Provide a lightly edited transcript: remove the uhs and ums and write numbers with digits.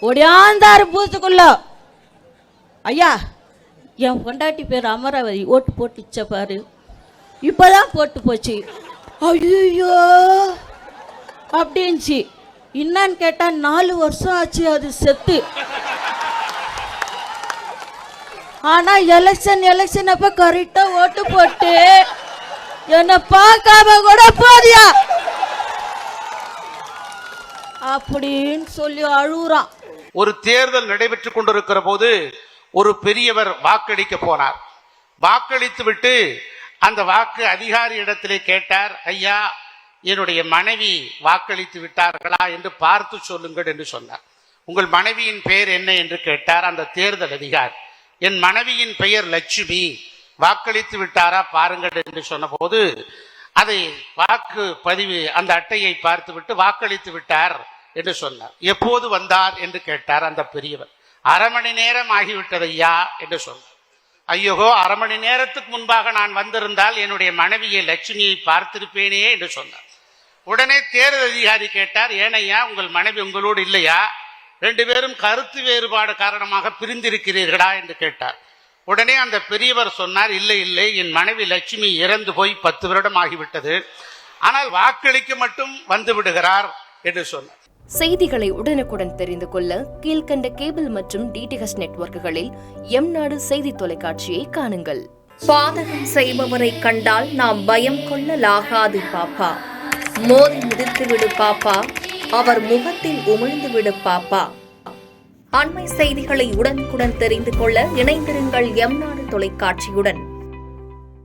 ஒடியாந்தாரு பூத்துக்குள்ள. ஐயா, என் பொண்டாட்டி பேர் அமராவதி, ஓட்டு போட்டுச்ச பாரு, இப்பதான் போட்டு போச்சு. ஐயோ அப்படின்ச்சு. என்னன்னு கேட்டா 4 வருஷம் ஆச்சு அது செத்து. ஆனா எலெக்ஷன் அப்ப கரெக்டா ஓட்டு போட்டு என்ன பார்க்காம கூட போதியா அப்படின்னு சொல்லி அழுகுறான். ஒரு தேர்தல் நடைபெற்றுக் கொண்டிருக்கிற போது ஒரு பெரியவர் வாக்களிக்க போனார். வாக்களித்து விட்டு அந்த வாக்கு அதிகாரி இடத்திலே கேட்டார், ஐயா, என்னுடைய மனைவி வாக்களித்து விட்டார்களா என்று பார்த்து சொல்லுங்கள் என்று சொன்னார். உங்கள் மனைவியின் பெயர் என்ன என்று கேட்டார் அந்த தேர்தல் அதிகாரி. என் மனைவியின் பெயர் லட்சுமி, வாக்களித்து விட்டாரா பாருங்கள் என்று சொன்ன போது அதை வாக்கு பதிவு அந்த அட்டையை பார்த்து விட்டு வாக்களித்து விட்டார் என்று சொன்னார். எப்போது வந்தார் என்று கேட்டார் அந்த பெரியவர். 1/2 மணி நேரம் ஆகிவிட்டது ஐயா என்று சொன்னார். ஐயோ, 1/2 மணி நேரத்துக்கு முன்பாக நான் வந்திருந்தால் என்னுடைய மனைவியை லட்சுமியை பார்த்திருப்பேனே என்று சொன்னார். உடனே தேர்தல் அதிகாரி கேட்டார், ஏனையா உங்கள் மனைவி உங்களோடு இல்லையா? 2 பேரும் கருத்து வேறுபாடு காரணமாக பிரிந்திருக்கிறீர்களா என்று கேட்டார். உடனே அந்த பெரியவர் சொன்னார், இல்லை இல்லை, என் மனைவி லட்சுமி இறந்து போய் 10 வருடம் ஆகிவிட்டது, ஆனால் வாக்களிக்க மட்டும் வந்து விடுகிறார் என்று சொன்னார். செய்திகளை உடனுக்குடன் தெரிந்து கொள்ள கீழ்கண்ட கேபிள் மற்றும் டிடிஹெச் நெட்வொர்க்குகளில் எம்நாடு செய்தி தொலைக்காட்சியை காணுங்கள். பாதகம் செய்பவரை கண்டால் நாம் பயம் கொள்ளலாகாது பாப்பா, மோதி மிதித்து விடு பாப்பா, அவர் முகத்தில் உமிழ்ந்து விடு பாப்பா. அண்மை செய்திகளை உடனுக்குடன் தெரிந்து கொள்ள இணைந்திருங்கள் எம்நாடு தொலைக்காட்சியுடன்.